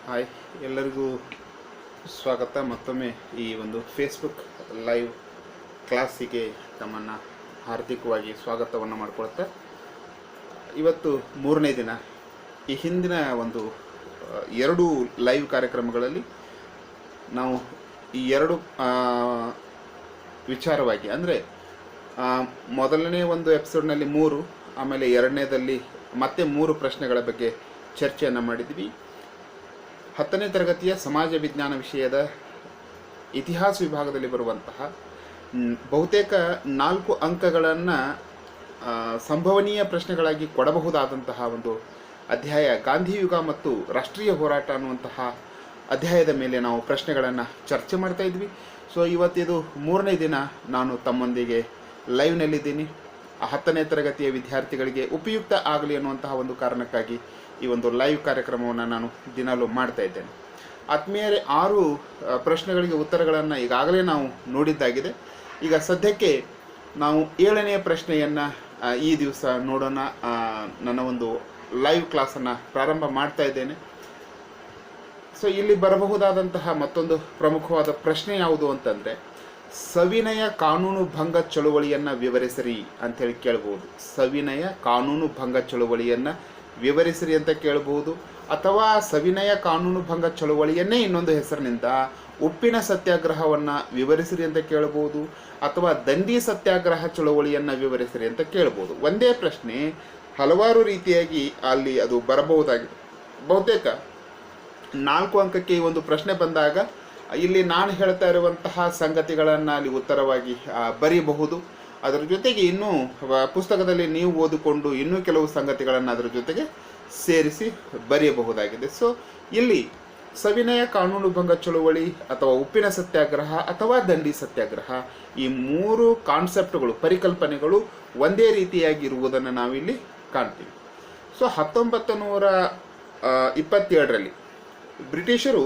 Hi, ಎಲ್ಲರಿಗೂ ಸ್ವಾಗತ. ಮತ್ತೊಮ್ಮೆ ಈ ಒಂದು ಫೇಸ್ಬುಕ್ ಲೈವ್ ಕ್ಲಾಸಿಗೆ ತಮ್ಮನ್ನು ಹಾರ್ದಿಕವಾಗಿ ಸ್ವಾಗತವನ್ನು ಮಾಡಿಕೊಳ್ತಾ, ಇವತ್ತು ಮೂರನೇ ದಿನ. ಈ ಹಿಂದಿನ ಒಂದು ಎರಡು ಲೈವ್ ಕಾರ್ಯಕ್ರಮಗಳಲ್ಲಿ ನಾವು ಈ ಎರಡು ವಿಚಾರವಾಗಿ, ಅಂದರೆ ಮೊದಲನೇ ಒಂದು ಎಪಿಸೋಡ್ನಲ್ಲಿ 3, ಆಮೇಲೆ ಎರಡನೇದಲ್ಲಿ ಮತ್ತೆ 3 ಪ್ರಶ್ನೆಗಳ ಬಗ್ಗೆ ಚರ್ಚೆಯನ್ನು ಮಾಡಿದ್ವಿ. 10ನೇ ತರಗತಿಯ ಸಮಾಜ ವಿಜ್ಞಾನ ವಿಷಯದ ಇತಿಹಾಸ ವಿಭಾಗದಲ್ಲಿ ಬರುವಂತಹ ಬಹುತೇಕ 4 ಅಂಕಗಳನ್ನು ಸಂಭವನೀಯ ಪ್ರಶ್ನೆಗಳಾಗಿ ಕೊಡಬಹುದಾದಂತಹ ಒಂದು ಅಧ್ಯಾಯ ಗಾಂಧಿಯುಗ ಮತ್ತು ರಾಷ್ಟ್ರೀಯ ಹೋರಾಟ ಅನ್ನುವಂತಹ ಅಧ್ಯಾಯದ ಮೇಲೆ ನಾವು ಪ್ರಶ್ನೆಗಳನ್ನು ಚರ್ಚೆ ಮಾಡ್ತಾ ಇದ್ವಿ. ಸೊ ಇವತ್ತಿದು 3ನೇ ದಿನ ನಾನು ತಮ್ಮೊಂದಿಗೆ ಲೈವ್ನಲ್ಲಿದ್ದೀನಿ. 10ನೇ ತರಗತಿಯ ವಿದ್ಯಾರ್ಥಿಗಳಿಗೆ ಉಪಯುಕ್ತ ಆಗಲಿ ಅನ್ನುವಂತಹ ಒಂದು ಕಾರಣಕ್ಕಾಗಿ ಈ ಒಂದು ಲೈವ್ ಕಾರ್ಯಕ್ರಮವನ್ನು ನಾನು ದಿನಾಲೂ ಮಾಡ್ತಾ ಇದ್ದೇನೆ. ಆತ್ಮೀಯರೇ, 6 ಪ್ರಶ್ನೆಗಳಿಗೆ ಉತ್ತರಗಳನ್ನು ಈಗಾಗಲೇ ನಾವು ನೋಡಿದ್ದಾಗಿದೆ. ಈಗ ಸದ್ಯಕ್ಕೆ ನಾವು 7ನೇ ಪ್ರಶ್ನೆಯನ್ನು ಈ ದಿವಸ ನೋಡೋಣ. ನನ್ನ ಒಂದು ಲೈವ್ ಕ್ಲಾಸನ್ನು ಪ್ರಾರಂಭ ಮಾಡ್ತಾ ಇದ್ದೇನೆ. ಸೊ ಇಲ್ಲಿ ಬರಬಹುದಾದಂತಹ ಮತ್ತೊಂದು ಪ್ರಮುಖವಾದ ಪ್ರಶ್ನೆ ಯಾವುದು ಅಂತಂದರೆ, ಸವಿನಯ ಕಾನೂನು ಭಂಗ ಚಳುವಳಿಯನ್ನು ವಿವರಿಸಿರಿ ಅಂಥೇಳಿ ಕೇಳ್ಬೋದು. ಸವಿನಯ ಕಾನೂನು ಭಂಗ ಚಳುವಳಿಯನ್ನು ವಿವರಿಸಿರಿ ಅಂತ ಕೇಳಬಹುದು, ಅಥವಾ ಸವಿನಯ ಕಾನೂನು ಭಂಗ ಚಳುವಳಿಯನ್ನೇ ಇನ್ನೊಂದು ಹೆಸರಿನಿಂದ ಉಪ್ಪಿನ ಸತ್ಯಾಗ್ರಹವನ್ನು ವಿವರಿಸಿರಿ ಅಂತ ಕೇಳಬಹುದು, ಅಥವಾ ದಂಡಿ ಸತ್ಯಾಗ್ರಹ ಚಳುವಳಿಯನ್ನು ವಿವರಿಸಿರಿ ಅಂತ ಕೇಳಬಹುದು. ಒಂದೇ ಪ್ರಶ್ನೆ ಹಲವಾರು ರೀತಿಯಾಗಿ ಅಲ್ಲಿ ಅದು ಬರಬಹುದಾಗಿದೆ. ಬಹುತೇಕ 4 ಅಂಕಕ್ಕೆ ಈ ಒಂದು ಪ್ರಶ್ನೆ ಬಂದಾಗ ಇಲ್ಲಿ ನಾನು ಹೇಳ್ತಾ ಇರುವಂತಹ ಸಂಗತಿಗಳನ್ನು ಅಲ್ಲಿ ಉತ್ತರವಾಗಿ ಬರೀಬಹುದು. ಅದರ ಜೊತೆಗೆ ಇನ್ನೂ ಪುಸ್ತಕದಲ್ಲಿ ನೀವು ಓದಿಕೊಂಡು ಇನ್ನೂ ಕೆಲವು ಸಂಗತಿಗಳನ್ನು ಅದರ ಜೊತೆಗೆ ಸೇರಿಸಿ ಬರೆಯಬಹುದಾಗಿದೆ. ಸೊ ಇಲ್ಲಿ ಸವಿನಯ ಕಾನೂನು ಭಂಗ ಚಳುವಳಿ ಅಥವಾ ಉಪ್ಪಿನ ಸತ್ಯಾಗ್ರಹ ಅಥವಾ ದಂಡಿ ಸತ್ಯಾಗ್ರಹ, ಈ 3 ಕಾನ್ಸೆಪ್ಟ್ಗಳು, ಪರಿಕಲ್ಪನೆಗಳು ಒಂದೇ ರೀತಿಯಾಗಿರುವುದನ್ನು ನಾವಿಲ್ಲಿ ಕಾಣ್ತೀವಿ. ಸೊ 1927ರಲ್ಲಿ ಬ್ರಿಟಿಷರು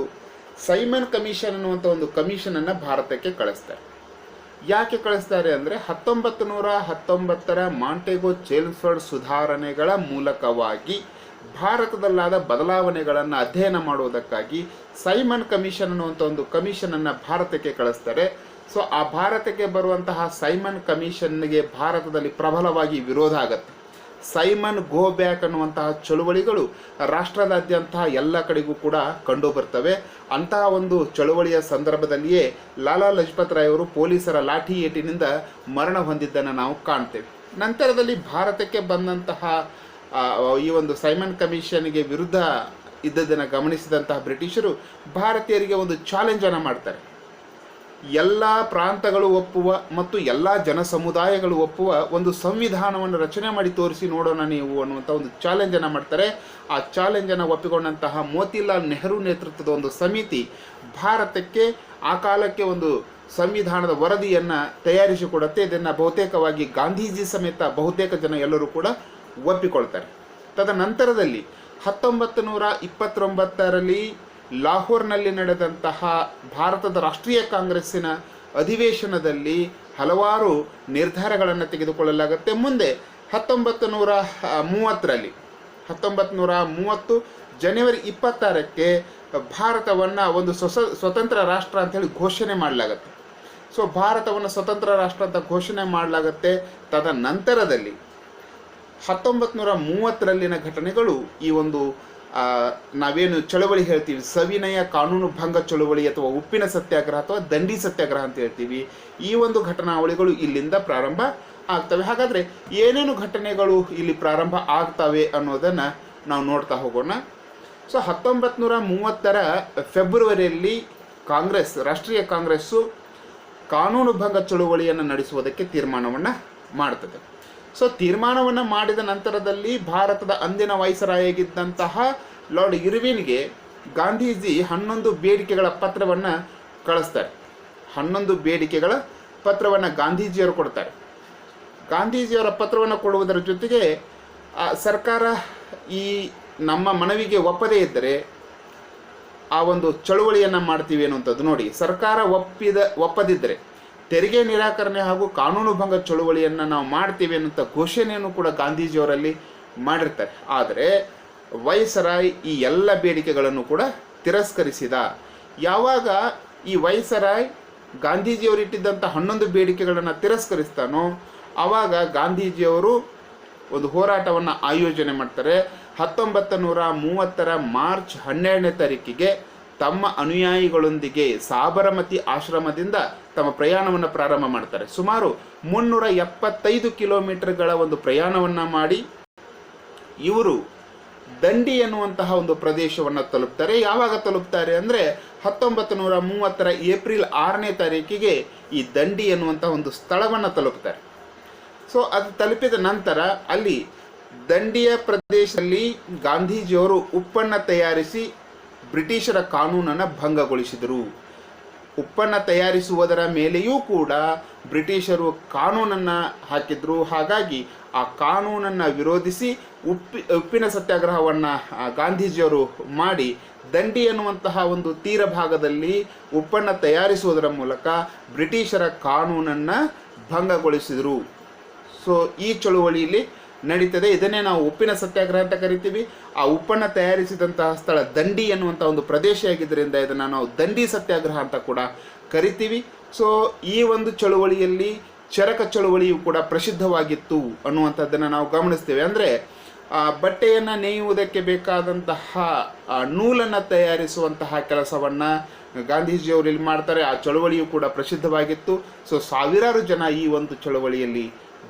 ಸೈಮನ್ ಕಮಿಷನ್ ಅನ್ನುವಂಥ ಒಂದು ಕಮಿಷನನ್ನು ಭಾರತಕ್ಕೆ ಕಳಿಸ್ತಾರೆ. ಯಾಕೆ ಕಳಿಸ್ತಾರೆ ಅಂದರೆ 1919ರ ಮಾಂಟೆಗೋ ಚೆಲ್ಮ್ಸ್ಫೋರ್ಡ್ ಸುಧಾರಣೆಗಳ ಮೂಲಕವಾಗಿ ಭಾರತದಲ್ಲಾದ ಬದಲಾವಣೆಗಳನ್ನು ಅಧ್ಯಯನ ಮಾಡುವುದಕ್ಕಾಗಿ ಸೈಮನ್ ಕಮಿಷನ್ ಅನ್ನುವಂಥ ಒಂದು ಕಮಿಷನನ್ನು ಭಾರತಕ್ಕೆ ಕಳಿಸ್ತಾರೆ. ಸೊ ಆ ಭಾರತಕ್ಕೆ ಬರುವಂತಹ ಸೈಮನ್ ಕಮಿಷನ್ಗೆ ಭಾರತದಲ್ಲಿ ಪ್ರಬಲವಾಗಿ ವಿರೋಧ ಆಗುತ್ತೆ. ಸೈಮನ್ ಗೋ ಬ್ಯಾಕ್ ಅನ್ನುವಂತಹ ಚಳುವಳಿಗಳು ರಾಷ್ಟ್ರದಾದ್ಯಂತ ಎಲ್ಲ ಕಡೆಗೂ ಕೂಡ ಕಂಡು ಬರ್ತವೆ. ಅಂತಹ ಒಂದು ಚಳುವಳಿಯ ಸಂದರ್ಭದಲ್ಲಿಯೇ ಲಾಲಾ ಲಜಪತ್ ರಾಯ್ ಅವರು ಪೊಲೀಸರ ಲಾಠಿ ಏಟಿನಿಂದ ಮರಣ ಹೊಂದಿದ್ದನ್ನು ನಾವು ಕಾಣ್ತೇವೆ. ನಂತರದಲ್ಲಿ ಭಾರತಕ್ಕೆ ಬಂದಂತಹ ಈ ಒಂದು ಸೈಮನ್ ಕಮಿಷನ್ಗೆ ವಿರುದ್ಧ ಇದ್ದದನ್ನು ಗಮನಿಸಿದಂತಹ ಬ್ರಿಟಿಷರು ಭಾರತೀಯರಿಗೆ ಒಂದು ಚಾಲೆಂಜನ್ನು ಮಾಡ್ತಾರೆ. ಎಲ್ಲ ಪ್ರಾಂತಗಳು ಒಪ್ಪುವ ಮತ್ತು ಎಲ್ಲ ಜನ ಸಮುದಾಯಗಳು ಒಪ್ಪುವ ಒಂದು ಸಂವಿಧಾನವನ್ನು ರಚನೆ ಮಾಡಿ ತೋರಿಸಿ ನೋಡೋಣ ನೀವು ಅನ್ನುವಂಥ ಒಂದು ಚಾಲೆಂಜನ್ನು ಮಾಡ್ತಾರೆ. ಆ ಚಾಲೆಂಜನ್ನು ಒಪ್ಪಿಕೊಂಡಂತಹ ಮೋತಿಲಾಲ್ ನೆಹರು ನೇತೃತ್ವದ ಒಂದು ಸಮಿತಿ ಭಾರತಕ್ಕೆ ಆ ಕಾಲಕ್ಕೆ ಒಂದು ಸಂವಿಧಾನದ ವರದಿಯನ್ನು ತಯಾರಿಸಿಕೊಡುತ್ತೆ. ಇದನ್ನು ಬಹುತೇಕವಾಗಿ ಗಾಂಧೀಜಿ ಸಮೇತ ಬಹುತೇಕ ಜನ ಎಲ್ಲರೂ ಕೂಡ ಒಪ್ಪಿಕೊಳ್ತಾರೆ. ತದನಂತರದಲ್ಲಿ 1929ರಲ್ಲಿ ಲಾಹೋರ್ನಲ್ಲಿ ನಡೆದಂತಹ ಭಾರತದ ರಾಷ್ಟ್ರೀಯ ಕಾಂಗ್ರೆಸ್ಸಿನ ಅಧಿವೇಶನದಲ್ಲಿ ಹಲವಾರು ನಿರ್ಧಾರಗಳನ್ನು ತೆಗೆದುಕೊಳ್ಳಲಾಗುತ್ತೆ. ಮುಂದೆ 1930 ಜನವರಿ 26ಕ್ಕೆ ಭಾರತವನ್ನು ಒಂದು ಸ್ವತಂತ್ರ ರಾಷ್ಟ್ರ ಅಂಥೇಳಿ ಘೋಷಣೆ ಮಾಡಲಾಗುತ್ತೆ. ಸೊ ಭಾರತವನ್ನು ಸ್ವತಂತ್ರ ರಾಷ್ಟ್ರ ಅಂತ ಘೋಷಣೆ ಮಾಡಲಾಗುತ್ತೆ. ತದನಂತರದಲ್ಲಿ 1930ರಲ್ಲಿನ ಘಟನೆಗಳು ಈ ಒಂದು ನಾವೇನು ಚಳವಳಿ ಹೇಳ್ತೀವಿ, ಸವಿನಯ ಕಾನೂನು ಭಂಗ ಚಳುವಳಿ ಅಥವಾ ಉಪ್ಪಿನ ಸತ್ಯಾಗ್ರಹ ಅಥವಾ ದಂಡಿ ಸತ್ಯಾಗ್ರಹ ಅಂತ ಹೇಳ್ತೀವಿ, ಈ ಒಂದು ಘಟನಾವಳಿಗಳು ಇಲ್ಲಿಂದ ಪ್ರಾರಂಭ ಆಗ್ತವೆ. ಹಾಗಾದರೆ ಏನೇನು ಘಟನೆಗಳು ಇಲ್ಲಿ ಪ್ರಾರಂಭ ಆಗ್ತವೆ ಅನ್ನೋದನ್ನು ನಾವು ನೋಡ್ತಾ ಹೋಗೋಣ. ಸೊ 1930ರ ಫೆಬ್ರವರಿಯಲ್ಲಿ ರಾಷ್ಟ್ರೀಯ ಕಾಂಗ್ರೆಸ್ಸು ಕಾನೂನು ಭಂಗ ಚಳುವಳಿಯನ್ನು ನಡೆಸುವುದಕ್ಕೆ ತೀರ್ಮಾನವನ್ನು ಮಾಡ್ತದೆ. ಸೊ ತೀರ್ಮಾನವನ್ನು ಮಾಡಿದ ನಂತರದಲ್ಲಿ ಭಾರತದ ಅಂದಿನ ವೈಸರಾಯಾಗಿದ್ದಂತಹ ಲಾರ್ಡ್ ಇರ್ವಿನ್ಗೆ ಗಾಂಧೀಜಿ 11 ಬೇಡಿಕೆಗಳ ಪತ್ರವನ್ನು ಕಳಿಸ್ತಾರೆ. 11 ಬೇಡಿಕೆಗಳ ಪತ್ರವನ್ನು ಗಾಂಧೀಜಿಯವರು ಕೊಡ್ತಾರೆ. ಗಾಂಧೀಜಿಯವರ ಪತ್ರವನ್ನು ಕೊಡುವುದರ ಜೊತೆಗೆ ಸರ್ಕಾರ ಈ ನಮ್ಮ ಮನವಿಗೆ ಒಪ್ಪದೇ ಇದ್ದರೆ ಆ ಒಂದು ಚಳುವಳಿಯನ್ನು ಮಾಡ್ತೀವಿ ಅನ್ನುವಂಥದ್ದು. ನೋಡಿ, ಸರ್ಕಾರ ಒಪ್ಪದಿದ್ದರೆ ತೆರಿಗೆ ನಿರಾಕರಣೆ ಹಾಗೂ ಕಾನೂನು ಭಂಗ ಚಳುವಳಿಯನ್ನು ನಾವು ಮಾಡ್ತೀವಿ ಅನ್ನುವಂಥ ಘೋಷಣೆಯನ್ನು ಕೂಡ ಗಾಂಧೀಜಿಯವರಲ್ಲಿ ಮಾಡಿರ್ತಾರೆ. ಆದರೆ ವೈಸರಾಯ್ ಈ ಎಲ್ಲ ಬೇಡಿಕೆಗಳನ್ನು ಕೂಡ ತಿರಸ್ಕರಿಸಿದ. ಯಾವಾಗ ಈ ವೈಸರಾಯ್ ಗಾಂಧೀಜಿಯವರು ಇಟ್ಟಿದ್ದಂಥ 11 ಬೇಡಿಕೆಗಳನ್ನು ತಿರಸ್ಕರಿಸ್ತಾನೋ ಆವಾಗ ಗಾಂಧೀಜಿಯವರು ಒಂದು ಹೋರಾಟವನ್ನು ಆಯೋಜನೆ ಮಾಡ್ತಾರೆ. 1930 ಮಾರ್ಚ್ 12ನೇ ತಾರೀಕಿಗೆ ತಮ್ಮ ಅನುಯಾಯಿಗಳೊಂದಿಗೆ ಸಾಬರಮತಿ ಆಶ್ರಮದಿಂದ ತಮ್ಮ ಪ್ರಯಾಣವನ್ನು ಪ್ರಾರಂಭ ಮಾಡ್ತಾರೆ. ಸುಮಾರು 375 ಕಿಲೋಮೀಟರ್ಗಳ ಒಂದು ಪ್ರಯಾಣವನ್ನು ಮಾಡಿ ಇವರು ದಂಡಿ ಎನ್ನುವಂತಹ ಒಂದು ಪ್ರದೇಶವನ್ನು ತಲುಪ್ತಾರೆ. ಯಾವಾಗ ತಲುಪ್ತಾರೆ ಅಂದರೆ 1930 ಏಪ್ರಿಲ್ 6ನೇ ತಾರೀಕಿಗೆ ಈ ದಂಡಿ ಎನ್ನುವಂತಹ ಒಂದು ಸ್ಥಳವನ್ನು ತಲುಪ್ತಾರೆ. ಸೊ ಅದು ತಲುಪಿದ ನಂತರ ಅಲ್ಲಿ ದಂಡಿಯ ಪ್ರದೇಶದಲ್ಲಿ ಗಾಂಧೀಜಿಯವರು ಉಪ್ಪನ್ನು ತಯಾರಿಸಿ ಬ್ರಿಟಿಷರ ಕಾನೂನನ್ನು ಭಂಗಗೊಳಿಸಿದರು. ಉಪ್ಪನ್ನು ತಯಾರಿಸುವುದರ ಮೇಲೆಯೂ ಕೂಡ ಬ್ರಿಟಿಷರು ಕಾನೂನನ್ನು ಹಾಕಿದ್ರು. ಹಾಗಾಗಿ ಆ ಕಾನೂನನ್ನು ವಿರೋಧಿಸಿ ಉಪ್ಪಿನ ಸತ್ಯಾಗ್ರಹವನ್ನು ಗಾಂಧೀಜಿಯವರು ಮಾಡಿ ದಂಡಿ ಎನ್ನುವಂತಹ ಒಂದು ತೀರ ಭಾಗದಲ್ಲಿ ಉಪ್ಪನ್ನು ತಯಾರಿಸುವುದರ ಮೂಲಕ ಬ್ರಿಟಿಷರ ಕಾನೂನನ್ನು ಭಂಗಗೊಳಿಸಿದರು. ಸೊ ಈ ಚಳುವಳಿಯಲ್ಲಿ ನಡೀತದೆ. ಇದನ್ನೇ ನಾವು ಉಪ್ಪಿನ ಸತ್ಯಾಗ್ರಹ ಅಂತ ಕರಿತೀವಿ. ಆ ಉಪ್ಪನ್ನು ತಯಾರಿಸಿದಂತಹ ಸ್ಥಳ ದಂಡಿ ಎನ್ನುವಂಥ ಒಂದು ಪ್ರದೇಶ ಆಗಿದ್ದರಿಂದ ಇದನ್ನು ನಾವು ದಂಡಿ ಸತ್ಯಾಗ್ರಹ ಅಂತ ಕೂಡ ಕರಿತೀವಿ. ಸೊ ಈ ಒಂದು ಚಳುವಳಿಯಲ್ಲಿ ಚರಕ ಚಳುವಳಿಯು ಕೂಡ ಪ್ರಸಿದ್ಧವಾಗಿತ್ತು ಅನ್ನುವಂಥದ್ದನ್ನು ನಾವು ಗಮನಿಸ್ತೇವೆ. ಅಂದರೆ ಬಟ್ಟೆಯನ್ನು ನೇಯುವುದಕ್ಕೆ ಬೇಕಾದಂತಹ ನೂಲನ್ನು ತಯಾರಿಸುವಂತಹ ಕೆಲಸವನ್ನು ಗಾಂಧೀಜಿಯವರು ಇಲ್ಲಿ ಮಾಡ್ತಾರೆ. ಆ ಚಳುವಳಿಯು ಕೂಡ ಪ್ರಸಿದ್ಧವಾಗಿತ್ತು. ಸೊ ಸಾವಿರಾರು ಜನ ಈ ಒಂದು ಚಳುವಳಿಯಲ್ಲಿ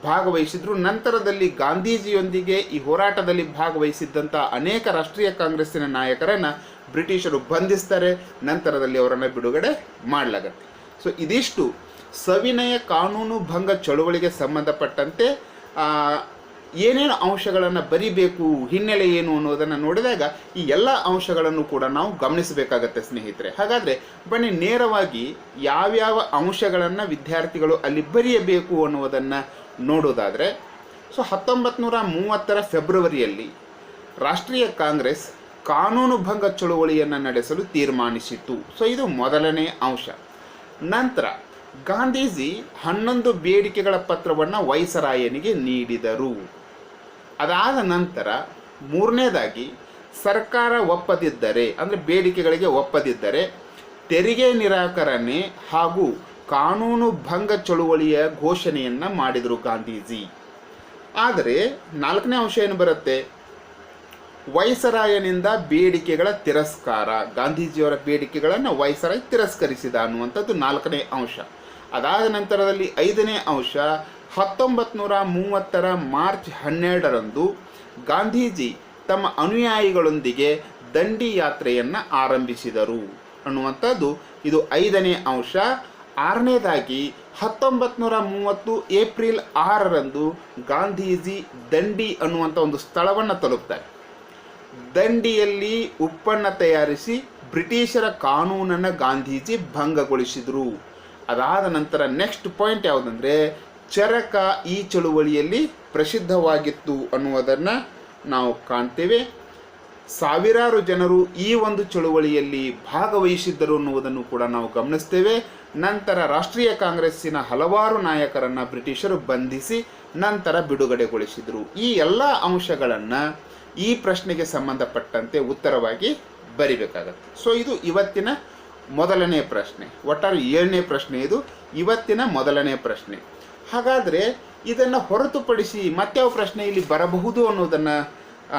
ಭಾಗವಹಿಸಿದ್ರು. ನಂತರದಲ್ಲಿ ಗಾಂಧೀಜಿಯೊಂದಿಗೆ ಈ ಹೋರಾಟದಲ್ಲಿ ಭಾಗವಹಿಸಿದ್ದಂಥ ಅನೇಕ ರಾಷ್ಟ್ರೀಯ ಕಾಂಗ್ರೆಸ್ಸಿನ ನಾಯಕರನ್ನು ಬ್ರಿಟಿಷರು ಬಂಧಿಸ್ತಾರೆ. ನಂತರದಲ್ಲಿ ಅವರನ್ನು ಬಿಡುಗಡೆ ಮಾಡಲಾಗತ್ತೆ. ಸೊ ಇದಿಷ್ಟು ಸವಿನಯ ಕಾನೂನು ಭಂಗ ಚಳುವಳಿಗೆ ಸಂಬಂಧಪಟ್ಟಂತೆ ಏನೇನು ಅಂಶಗಳನ್ನು ಬರಿಬೇಕು, ಹಿನ್ನೆಲೆ ಏನು ಅನ್ನೋದನ್ನು ನೋಡಿದಾಗ ಈ ಎಲ್ಲ ಅಂಶಗಳನ್ನು ಕೂಡ ನಾವು ಗಮನಿಸಬೇಕಾಗತ್ತೆ ಸ್ನೇಹಿತರೆ. ಹಾಗಾದರೆ ಬನ್ನಿ ನೇರವಾಗಿ ಯಾವ್ಯಾವ ಅಂಶಗಳನ್ನು ವಿದ್ಯಾರ್ಥಿಗಳು ಅಲ್ಲಿ ಬರೆಯಬೇಕು ಅನ್ನುವುದನ್ನು ನೋಡೋದಾದರೆ, ಸೊ 1930 ಫೆಬ್ರವರಿಯಲ್ಲಿ ರಾಷ್ಟ್ರೀಯ ಕಾಂಗ್ರೆಸ್ ಕಾನೂನು ಭಂಗ ಚಳುವಳಿಯನ್ನು ನಡೆಸಲು ತೀರ್ಮಾನಿಸಿತು. ಸೊ ಇದು ಮೊದಲನೇ ಅಂಶ. ನಂತರ ಗಾಂಧೀಜಿ 11 ಬೇಡಿಕೆಗಳ ಪತ್ರವನ್ನು ವೈಸರಾಯನಿಗೆ ನೀಡಿದರು. ಅದಾದ ನಂತರ ಮೂರನೇದಾಗಿ ಸರ್ಕಾರ ಒಪ್ಪದಿದ್ದರೆ, ಅಂದರೆ ಬೇಡಿಕೆಗಳಿಗೆ ಒಪ್ಪದಿದ್ದರೆ ತೆರಿಗೆ ನಿರಾಕರಣೆ ಹಾಗೂ ಕಾನೂನು ಭಂಗ ಚಳುವಳಿಯ ಘೋಷಣೆಯನ್ನು ಮಾಡಿದರು ಗಾಂಧೀಜಿ. ಆದರೆ ನಾಲ್ಕನೇ ಅಂಶ ಏನು ಬರುತ್ತೆ? ವೈಸರಾಯನಿಂದ ಬೇಡಿಕೆಗಳ ತಿರಸ್ಕಾರ. ಗಾಂಧೀಜಿಯವರ ಬೇಡಿಕೆಗಳನ್ನು ವೈಸರಾಯ್ ತಿರಸ್ಕರಿಸಿದ ಅನ್ನುವಂಥದ್ದು ನಾಲ್ಕನೇ ಅಂಶ. ಅದಾದ ನಂತರದಲ್ಲಿ ಐದನೇ ಅಂಶ 1930 ಮಾರ್ಚ್ 12ರಂದು ಗಾಂಧೀಜಿ ತಮ್ಮ ಅನುಯಾಯಿಗಳೊಂದಿಗೆ ದಂಡಿ ಯಾತ್ರೆಯನ್ನು ಆರಂಭಿಸಿದರು ಅನ್ನುವಂಥದ್ದು ಇದು ಐದನೇ ಅಂಶ. ಆರನೇದಾಗಿ 1930 ಏಪ್ರಿಲ್ 6ರಂದು ಗಾಂಧೀಜಿ ದಂಡಿ ಅನ್ನುವಂಥ ಒಂದು ಸ್ಥಳವನ್ನು ತಲುಪ್ತಾರೆ. ದಂಡಿಯಲ್ಲಿ ಉಪ್ಪನ್ನು ತಯಾರಿಸಿ ಬ್ರಿಟಿಷರ ಕಾನೂನನ್ನು ಗಾಂಧೀಜಿ ಭಂಗಗೊಳಿಸಿದರು. ಅದಾದ ನಂತರ ನೆಕ್ಸ್ಟ್ ಪಾಯಿಂಟ್ ಯಾವುದಂದರೆ ಚರಕ ಈ ಚಳುವಳಿಯಲ್ಲಿ ಪ್ರಸಿದ್ಧವಾಗಿತ್ತು ಅನ್ನುವುದನ್ನು ನಾವು ಕಾಣ್ತೇವೆ. ಸಾವಿರಾರು ಜನರು ಈ ಒಂದು ಚಳುವಳಿಯಲ್ಲಿ ಭಾಗವಹಿಸಿದ್ದರು ಅನ್ನುವುದನ್ನು ಕೂಡ ನಾವು ಗಮನಿಸ್ತೇವೆ. ನಂತರ ರಾಷ್ಟ್ರೀಯ ಕಾಂಗ್ರೆಸ್ಸಿನ ಹಲವಾರು ನಾಯಕರನ್ನು ಬ್ರಿಟಿಷರು ಬಂಧಿಸಿ ನಂತರ ಬಿಡುಗಡೆಗೊಳಿಸಿದರು. ಈ ಎಲ್ಲ ಅಂಶಗಳನ್ನು ಈ ಪ್ರಶ್ನೆಗೆ ಸಂಬಂಧಪಟ್ಟಂತೆ ಉತ್ತರವಾಗಿ ಬರಿಬೇಕಾಗತ್ತೆ. ಸೊ ಇದು ಇವತ್ತಿನ ಮೊದಲನೇ ಪ್ರಶ್ನೆ. ಒಟ್ಟಾರೆ 7ನೇ ಪ್ರಶ್ನೆ ಇದು, ಇವತ್ತಿನ ಮೊದಲನೇ ಪ್ರಶ್ನೆ. ಹಾಗಾದರೆ ಇದನ್ನು ಹೊರತುಪಡಿಸಿ ಮತ್ಯಾವ ಪ್ರಶ್ನೆ ಇಲ್ಲಿ ಬರಬಹುದು ಅನ್ನೋದನ್ನು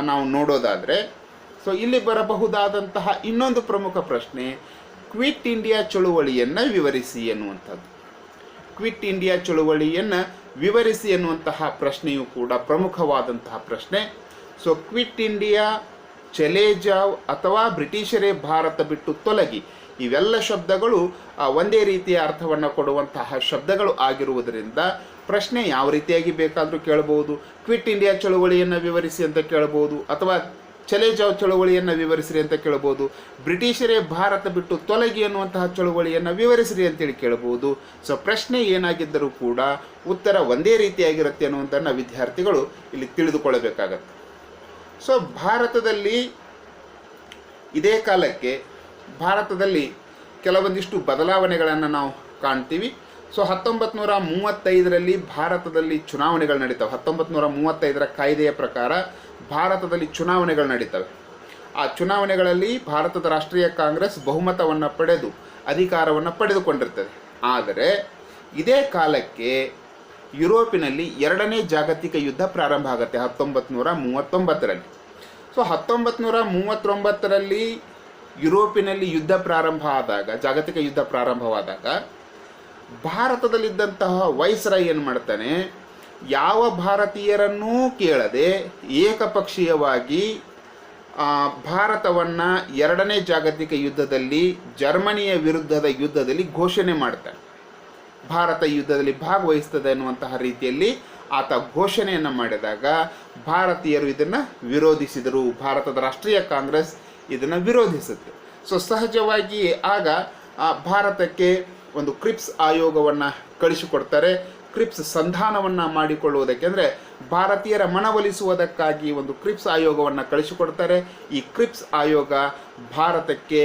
ನಾವು ನೋಡೋದಾದರೆ, ಸೊ ಇಲ್ಲಿ ಬರಬಹುದಾದಂತಹ ಇನ್ನೊಂದು ಪ್ರಮುಖ ಪ್ರಶ್ನೆ ಕ್ವಿಟ್ ಇಂಡಿಯಾ ಚಳುವಳಿಯನ್ನು ವಿವರಿಸಿ ಎನ್ನುವಂಥದ್ದು. ಕ್ವಿಟ್ ಇಂಡಿಯಾ ಚಳುವಳಿಯನ್ನು ವಿವರಿಸಿ ಎನ್ನುವಂತಹ ಪ್ರಶ್ನೆಯು ಕೂಡ ಪ್ರಮುಖವಾದಂತಹ ಪ್ರಶ್ನೆ. ಸೊ ಕ್ವಿಟ್ ಇಂಡಿಯಾ, ಚಲೇ ಜಾವ್ ಅಥವಾ ಬ್ರಿಟಿಷರೇ ಭಾರತ ಬಿಟ್ಟು ತೊಲಗಿ, ಇವೆಲ್ಲ ಶಬ್ದಗಳು ಒಂದೇ ರೀತಿಯ ಅರ್ಥವನ್ನು ಕೊಡುವಂತಹ ಶಬ್ದಗಳು ಆಗಿರುವುದರಿಂದ ಪ್ರಶ್ನೆ ಯಾವ ರೀತಿಯಾಗಿ ಬೇಕಾದರೂ ಕೇಳಬಹುದು. ಕ್ವಿಟ್ ಇಂಡಿಯಾ ಚಳುವಳಿಯನ್ನು ವಿವರಿಸಿ ಅಂತ ಕೇಳಬಹುದು, ಅಥವಾ ಚಲೇ ಜಾವ್ ಚಳುವಳಿಯನ್ನು ವಿವರಿಸಿರಿ ಅಂತ ಕೇಳಬಹುದು, ಬ್ರಿಟಿಷರೇ ಭಾರತ ಬಿಟ್ಟು ತೊಲಗಿ ಅನ್ನುವಂತಹ ಚಳುವಳಿಯನ್ನು ವಿವರಿಸಿರಿ ಅಂತೇಳಿ ಕೇಳಬಹುದು. ಸೊ ಪ್ರಶ್ನೆ ಏನಾಗಿದ್ದರೂ ಕೂಡ ಉತ್ತರ ಒಂದೇ ರೀತಿಯಾಗಿರುತ್ತೆ ಅನ್ನುವಂಥನ್ನು ವಿದ್ಯಾರ್ಥಿಗಳು ಇಲ್ಲಿ ತಿಳಿದುಕೊಳ್ಳಬೇಕಾಗತ್ತೆ. ಸೊ ಭಾರತದಲ್ಲಿ ಇದೇ ಕಾಲಕ್ಕೆ ಭಾರತದಲ್ಲಿ ಕೆಲವೊಂದಿಷ್ಟು ಬದಲಾವಣೆಗಳನ್ನು ನಾವು ಕಾಣ್ತೀವಿ. ಸೊ 1935ರಲ್ಲಿ ಭಾರತದಲ್ಲಿ ಚುನಾವಣೆಗಳು ನಡೀತವೆ. 1935ರ ಕಾಯ್ದೆಯ ಪ್ರಕಾರ ಭಾರತದಲ್ಲಿ ಚುನಾವಣೆಗಳು ನಡೀತವೆ. ಆ ಚುನಾವಣೆಗಳಲ್ಲಿ ಭಾರತದ ರಾಷ್ಟ್ರೀಯ ಕಾಂಗ್ರೆಸ್ ಬಹುಮತವನ್ನು ಪಡೆದು ಅಧಿಕಾರವನ್ನು ಪಡೆದುಕೊಂಡಿರ್ತದೆ. ಆದರೆ ಇದೇ ಕಾಲಕ್ಕೆ ಯುರೋಪಿನಲ್ಲಿ ಎರಡನೇ ಜಾಗತಿಕ ಯುದ್ಧ ಪ್ರಾರಂಭ ಆಗುತ್ತೆ 1939ರಲ್ಲಿ. ಸೊ 1939ರಲ್ಲಿ ಯುರೋಪಿನಲ್ಲಿ ಯುದ್ಧ ಪ್ರಾರಂಭ ಆದಾಗ, ಜಾಗತಿಕ ಯುದ್ಧ ಪ್ರಾರಂಭವಾದಾಗ ಭಾರತದಲ್ಲಿದ್ದಂತಹ ವೈಸ್ರಾಯ್ ಏನು ಮಾಡ್ತಾನೆ, ಯಾವ ಭಾರತೀಯರನ್ನೂ ಕೇಳದೆ ಏಕಪಕ್ಷೀಯವಾಗಿ ಭಾರತವನ್ನು ಎರಡನೇ ಜಾಗತಿಕ ಯುದ್ಧದಲ್ಲಿ, ಜರ್ಮನಿಯ ವಿರುದ್ಧದ ಯುದ್ಧದಲ್ಲಿ ಘೋಷಣೆ ಮಾಡ್ತಾನೆ. ಭಾರತ ಯುದ್ಧದಲ್ಲಿ ಭಾಗವಹಿಸ್ತದೆ ಅನ್ನುವಂತಹ ರೀತಿಯಲ್ಲಿ ಆತ ಘೋಷಣೆಯನ್ನು ಮಾಡಿದಾಗ ಭಾರತೀಯರು ಇದನ್ನು ವಿರೋಧಿಸಿದರು. ಭಾರತದ ರಾಷ್ಟ್ರೀಯ ಕಾಂಗ್ರೆಸ್ ಇದನ್ನು ವಿರೋಧಿಸುತ್ತೆ. ಸೊ ಸಹಜವಾಗಿ ಆಗ ಭಾರತಕ್ಕೆ ಒಂದು ಕ್ರಿಪ್ಸ್ ಆಯೋಗವನ್ನು ಕಳಿಸಿಕೊಡ್ತಾರೆ. ಕ್ರಿಪ್ಸ್ ಸಂಧಾನವನ್ನು ಮಾಡಿಕೊಳ್ಳುವುದಕ್ಕೆ, ಅಂದರೆ ಭಾರತೀಯರ ಮನವೊಲಿಸುವುದಕ್ಕಾಗಿ ಒಂದು ಕ್ರಿಪ್ಸ್ ಆಯೋಗವನ್ನು ಕಳಿಸಿಕೊಡ್ತಾರೆ. ಈ ಕ್ರಿಪ್ಸ್ ಆಯೋಗ ಭಾರತಕ್ಕೆ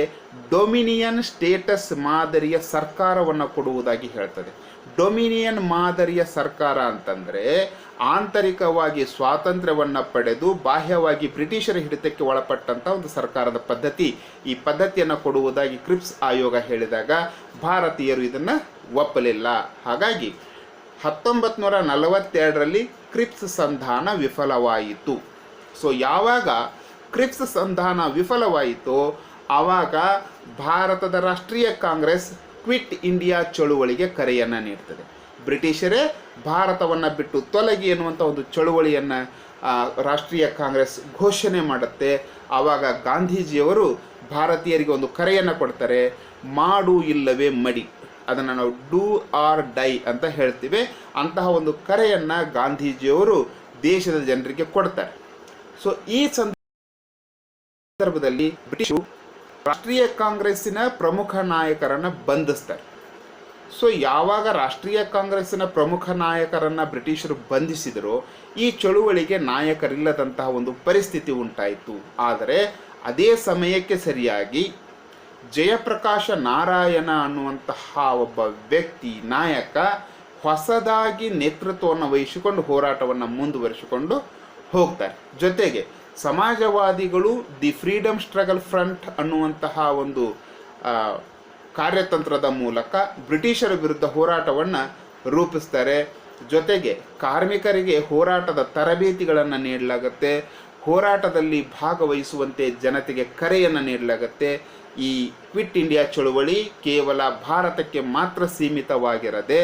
ಡೊಮಿನಿಯನ್ ಸ್ಟೇಟಸ್ ಮಾದರಿಯ ಸರ್ಕಾರವನ್ನು ಕೊಡುವುದಾಗಿ ಹೇಳ್ತದೆ. ಡೊಮಿನಿಯನ್ ಮಾದರಿಯ ಸರ್ಕಾರ ಅಂತಂದರೆ ಆಂತರಿಕವಾಗಿ ಸ್ವಾತಂತ್ರ್ಯವನ್ನು ಪಡೆದು ಬಾಹ್ಯವಾಗಿ ಬ್ರಿಟಿಷರ ಹಿಡಿತಕ್ಕೆ ಒಳಪಟ್ಟಂಥ ಒಂದು ಸರ್ಕಾರದ ಪದ್ಧತಿ. ಈ ಪದ್ಧತಿಯನ್ನು ಕೊಡುವುದಾಗಿ ಕ್ರಿಪ್ಸ್ ಆಯೋಗ ಹೇಳಿದಾಗ ಭಾರತೀಯರು ಇದನ್ನು ಒಪ್ಪಲಿಲ್ಲ. ಹಾಗಾಗಿ 1942ರಲ್ಲಿ ಕ್ರಿಪ್ಸ್ ಸಂಧಾನ ವಿಫಲವಾಯಿತು. ಸೊ ಯಾವಾಗ ಕ್ರಿಪ್ಸ್ ಸಂಧಾನ ವಿಫಲವಾಯಿತೋ ಆವಾಗ ಭಾರತದ ರಾಷ್ಟ್ರೀಯ ಕಾಂಗ್ರೆಸ್ ಕ್ವಿಟ್ ಇಂಡಿಯಾ ಚಳುವಳಿಗೆ ಕರೆಯನ್ನು ನೀಡ್ತದೆ. ಬ್ರಿಟಿಷರೇ ಭಾರತವನ್ನು ಬಿಟ್ಟು ತೊಲಗಿ ಎನ್ನುವಂಥ ಒಂದು ಚಳುವಳಿಯನ್ನು ರಾಷ್ಟ್ರೀಯ ಕಾಂಗ್ರೆಸ್ ಘೋಷಣೆ ಮಾಡುತ್ತೆ. ಆವಾಗ ಗಾಂಧೀಜಿಯವರು ಭಾರತೀಯರಿಗೆ ಒಂದು ಕರೆಯನ್ನು ಕೊಡ್ತಾರೆ, ಮಾಡು ಇಲ್ಲವೇ ಮಡಿ. ಅದನ್ನು ನಾವು ಡೂ ಆರ್ ಡೈ ಅಂತ ಹೇಳ್ತೀವಿ. ಅಂತಹ ಒಂದು ಕರೆಯನ್ನು ಗಾಂಧೀಜಿಯವರು ದೇಶದ ಜನರಿಗೆ ಕೊಡ್ತಾರೆ. ಸೊ ಈ ಸಂದರ್ಭದಲ್ಲಿ ಬ್ರಿಟಿಷರು ರಾಷ್ಟ್ರೀಯ ಕಾಂಗ್ರೆಸ್ಸಿನ ಪ್ರಮುಖ ನಾಯಕರನ್ನು ಬಂಧಿಸ್ತಾರೆ. ಸೊ ಯಾವಾಗ ರಾಷ್ಟ್ರೀಯ ಕಾಂಗ್ರೆಸ್ಸಿನ ಪ್ರಮುಖ ನಾಯಕರನ್ನು ಬ್ರಿಟಿಷರು ಬಂಧಿಸಿದರೋ ಈ ಚಳುವಳಿಗೆ ನಾಯಕರಿಲ್ಲದಂತಹ ಒಂದು ಪರಿಸ್ಥಿತಿ ಉಂಟಾಯಿತು. ಆದರೆ ಅದೇ ಸಮಯಕ್ಕೆ ಸರಿಯಾಗಿ ಜಯಪ್ರಕಾಶ ನಾರಾಯಣ ಅನ್ನುವಂತಹ ಒಬ್ಬ ವ್ಯಕ್ತಿ, ನಾಯಕ, ಹೊಸದಾಗಿ ನೇತೃತ್ವವನ್ನು ವಹಿಸಿಕೊಂಡು ಹೋರಾಟವನ್ನು ಮುಂದುವರಿಸಿಕೊಂಡು ಹೋಗ್ತಾರೆ. ಜೊತೆಗೆ ಸಮಾಜವಾದಿಗಳು ದಿ ಫ್ರೀಡಮ್ ಸ್ಟ್ರಗಲ್ ಫ್ರಂಟ್ ಅನ್ನುವಂತಹ ಒಂದು ಕಾರ್ಯತಂತ್ರದ ಮೂಲಕ ಬ್ರಿಟಿಷರ ವಿರುದ್ಧ ಹೋರಾಟವನ್ನು ರೂಪಿಸ್ತಾರೆ. ಜೊತೆಗೆ ಕಾರ್ಮಿಕರಿಗೆ ಹೋರಾಟದ ತರಬೇತಿಗಳನ್ನು ನೀಡಲಾಗುತ್ತೆ. ಹೋರಾಟದಲ್ಲಿ ಭಾಗವಹಿಸುವಂತೆ ಜನತೆಗೆ ಕರೆಯನ್ನು ನೀಡಲಾಗುತ್ತೆ. ಈ ಕ್ವಿಟ್ ಇಂಡಿಯಾ ಚಳುವಳಿ ಕೇವಲ ಭಾರತಕ್ಕೆ ಮಾತ್ರ ಸೀಮಿತವಾಗಿರದೆ